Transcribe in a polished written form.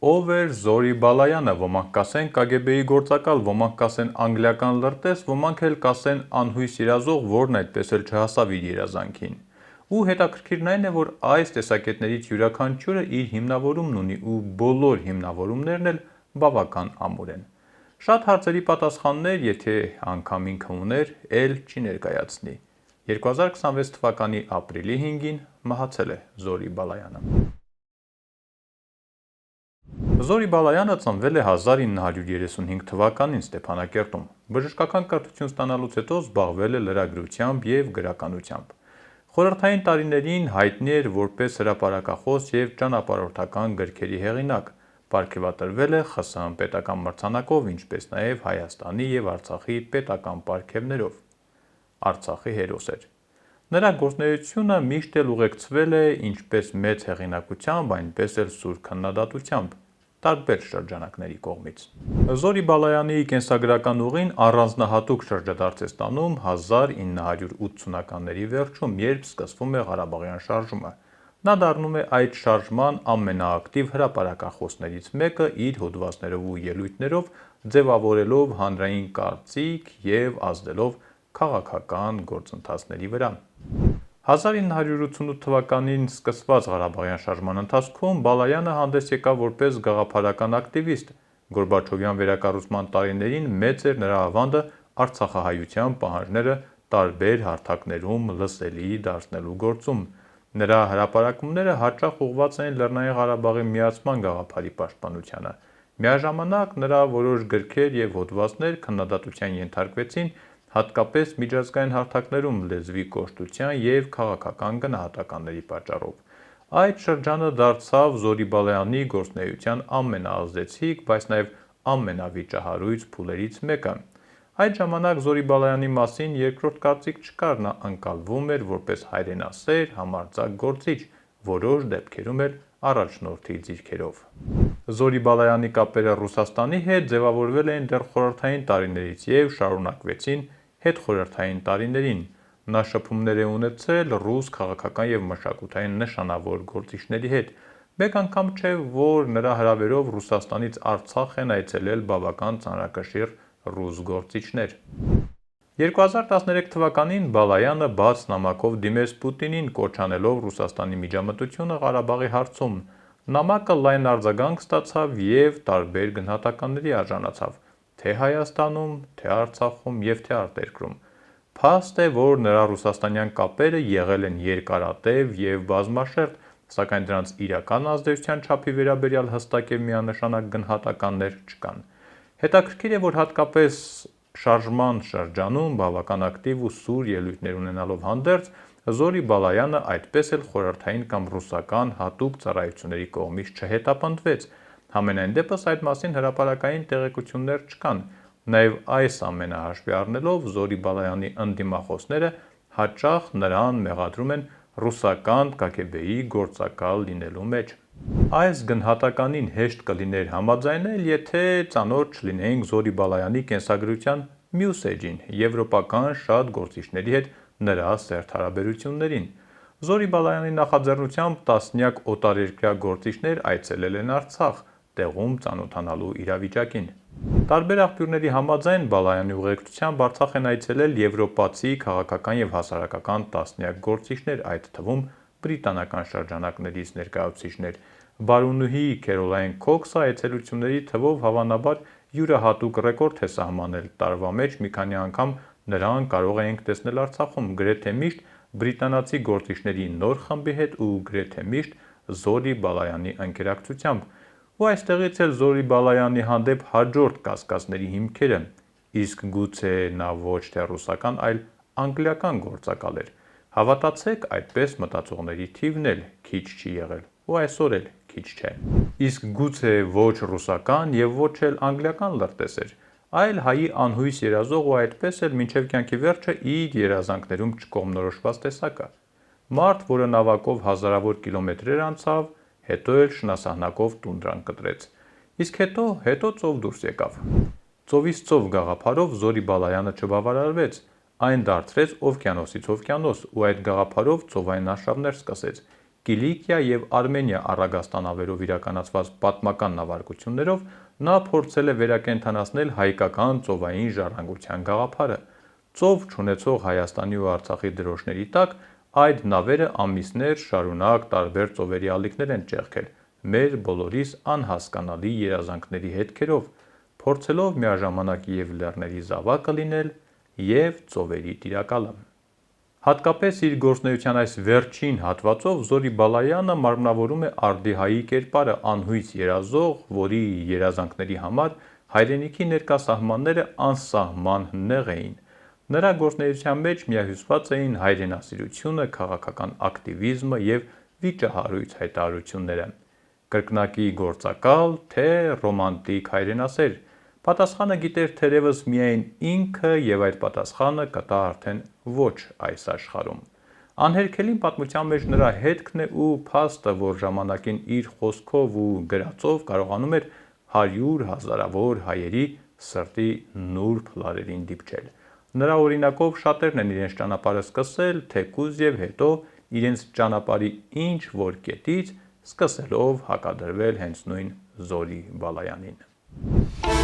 Ով էր Զորի Բալայանը, ոմանք կասեն KGB-ի գործակալ, ոմանք կասեն անգլիական լրտես, ոմանք էլ կասեն անհույս երազող, որն այդպես էլ չհասավ իր երազանքին։ Ու հետաքրքիրն այն է, որ այս տեսակետներից յուրաքանչյուրը իր հիմնավորումն ունի ու բոլոր հիմնավորումներն էլ բավական ամուր են։ Շատ հարցերի պատասխաններ, եթե անգամ ինքը ուներ, էլ չի ներկայացնի։ 2026 թվականի ապրիլի 5-ին մահացել է Զորի Բալայանը։ Զորի Բալայանը ծնվել է 1935 թվականին Ստեփանակերտում։ Բժշկական կրթություն ստանալուց հետո զբաղվել է լրագրությամբ և գրականությամբ։ Խորհրդային տարիներին հայտնի էր որպես հրապարակախոս և ճանապարհորդական գրքերի հեղինակ։ Պարգևատրվել է ԽՍՀՄ պետական մրցանակով, ինչպես նաև Հայաստանի և Արցախի պետական պարգևներով։ Արցախի հերոս էր։ Նրա գործունեությունը միշտ էլ ուղեկցվել է ինչպես մեծ հեղինակությամբ, այնպես էլ սուր քննադատությամբ տարբեր շրջանակների կողմից։ Զորի Բալայանի կենսագրական ուղին առանձնահատուկ շրջադարձ է ստանում 1980-ականների վերջում, երբ սկսվում է Ղարաբաղյան շարժումը։ Նա դառնում է այդ շարժման ամենաակտիվ հրապարակախոսներից մեկը իր հոդվածներով ու ելույթներով, ձևավորելով հանրային կարծիք և ազդելով քաղաքական գործընթացների վրա։ 1988 թվականին սկսված Ղարաբաղյան շարժման ընթացքում Բալայանը հանդես եկավ որպես գաղափարական ակտիվիստ։ Գորբաչովյան վերակառուցման տարիներին մեծ էր նրա ավանդը արցախահայության պահանջները տարբեր հարթակներում լսելի դարձնելու գործում։ Նրա հրապարակումները հաճախ ուղղված էին Լեռնային Ղարաբաղի միացման գաղափարի պաշտպանությանը։ Միաժամանակ նրա որոշ գրքեր և հոդվածներ քննադատության ենթարկվեցին, հատկապես միջազգային հարթակներում լեզվի կոշտության և քաղաքական գնահատականների պատճառով։ Այդ շրջանը դարձավ Զորի Բալայանի գործունեության ամենաազդեցիկ, բայց նաև ամենավիճահարույց փուլերից մեկը։ Այդ ժամանակ Զորի Բալայանի մասին երկրորդ կարծիք չկար, նա ընկալվում էր որպես հայրենասեր, համարձակ գործիչ, որոշ դեպքերում էլ առաջնորդի ձիրքերով։ Զորի Բալայանի կապերը Ռուսաստանի հետ ձևավորվել էին դեռ խորհրդային տարիներից և շարունակվեցին հետխորհրդային տարիներին։ Նա շփումներ է ունեցել ռուս քաղաքական և մշակութային նշանավոր գործիչների հետ։ Մեկ անգամ չէ, որ նրա հրավերով Ռուսաստանից Արցախ են այցելել բավական ծանրակշիռ ռուս գործիչներ։ 2013 թվականին Բալայանը բաց նամակով դիմեց Պուտինին, կոչ անելով Ռուսաստանի միջամտությունը Ղարաբաղի հարցում։ Նամակը լայն արձագանք ստացավ և տարբեր գնահատականների արժանացավ թե Հայաստանում, թե Արցախում և թե արտերկրում։ Փաստ է, որ նրա ռուսաստանյան կապերը եղել են երկարատև և բազմաշերտ, սակայն դրանց իրական ազդեցության չափի վերաբերյալ հստակ և միանշանակ գնահատականներ չկան։ Հետաքրքիր է, որ հատկապես շարժման շրջանում բավական ակտիվ ու սուր ելույթներ ունենալով հանդերձ, Զորի Բալայանը այդպես էլ խորհրդային կամ ռուսական հատուկ ծառայությունների կողմից չհետապնդվեց։ Համենայն դեպս այդ մասին հրապարակային տեղեկություններ չկան։ Նաև այս ամենը հաշվի առնելով Զորի Բալայանի ընդդիմախոսները հաճախ նրան մեղադրում են ռուսական KGB-ի գործակալ լինելու մեջ։ Այս գնահատականին հեշտ կլիներ համաձայնել, եթե ծանոթ չլինեինք Զորի Բալայանի կենսագրության մյուս էջին՝ եվրոպական շատ գործիչների հետ նրա սերտ հարաբերություններին։ Զորի Բալայանի նախաձեռնությամբ տասնյակ օտարերկրյա գործիչներ այցելել են Արցախ՝ տեղում ծանոթանալու իրավիճակին։ Տարբեր աղբյուրների համաձայն Բալայանի ուղեկցությամբ Արցախ են այցելել եվրոպացի քաղաքական և հասարակական տասնյակ գործիչներ, այդ թվում բրիտանական շրջանակներից ներկայացուցիչներ։ Բարունհի Քերոլայն Քոքսը այցելությունների թվով հավանաբար յուրահատուկ ռեկորդ է սահմանել։ Տարվա մեջ մի քանի անգամ նրան կարող էինք տեսնել Արցախում, գրեթե միշտ բրիտանացի գործիչների նոր խմբի հետ ու գրեթե միշտ Զորի Բալայանի ընկերակցությամբ։ Ու այստեղից էլ Զորի Բալայանի հանդեպ հաջորդ կասկածների հիմքերը։ Իսկ գուցե նա ոչ թե ռուսական, այլ անգլիական գործակալ էր։ Հավատացեք, այդպես մտածողների թիվն էլ քիչ չի եղել, ու այսօր էլ քիչ չէ։ Իսկ գուցե ոչ ռուսական և ոչ էլ անգլիական լրտես էր, այլ հայի անհույս երազող ու այդպես էլ մինչև կյանքի վերջը իր երազանքներում չկողմնորոշված տեսակը։ Մարդ, որը նավակով հազարավոր կիլոմետրեր անցավ, հետո էլ շնասահնակով տունդրան կտրեց։ Իսկ հետո ծով դուրս եկավ։ Ծովից ծով գաղափարով Զորի Բալայանը չբավարարվեց, այն դարձրեց օվկիանոսից օվկիանոս ու այդ գաղափարով ծովային արշավներ սկսեց։ Կիլիկիա և Արմենիա առագաստանավերով իրականացված պատմական նավարկություններով նա փորձել է վերակենդանացնել հայկական ծովային ժառանգության գաղափարը։ Ծով չունեցող Հայաստանի ու Արցախի դրոշների տակ այդ նավերը ամիսներ շարունակ տարբեր ծովերի ալիքներ են ճեղքել մեր բոլորիս անհասկանալի երազանքների հետքերով, փորձելով միաժամանակ և լեռների զավակը լինել, և ծովերի տիրակալը։ Հատկապես իր գործունեության այս վերջին հատվածով Զորի Բալայանը մարմնավորում է արդիհայի կերպարը, անհույս երազող, որի երազանքների համար հայրենիքի ներկա սահմանները անսահման նեղ էին։ Նրա գործունեության մեջ միահյուսված էին հայրենասիրությունը, քաղաքական ակտիվիզմը և վիճահարույց հայտարարությունները։ Կրկնակի գործակալ, թե ռոմանտիկ հայրենասեր։ Պատասխանը գիտեր թերևս միայն ինքը և այդ պատասխանը կտա արդեն ոչ այս աշխարհում։ Անհերքելին պատմության մեջ նրա հետքն է ու փաստը, որ ժամանակին իր խոսքով ու գրածով կարողանում էր 100 հազարավոր հայերի սրտի նուրբ լարերին դիպչել։ Նրա օրինակով շատերն են իրենց ճանապարհը սկսել, թեկուզ և հետո իրենց ճանապարհի ինչ-որ կետից սկսելով հակադրվել հենց նույն Զորի Բալայանին։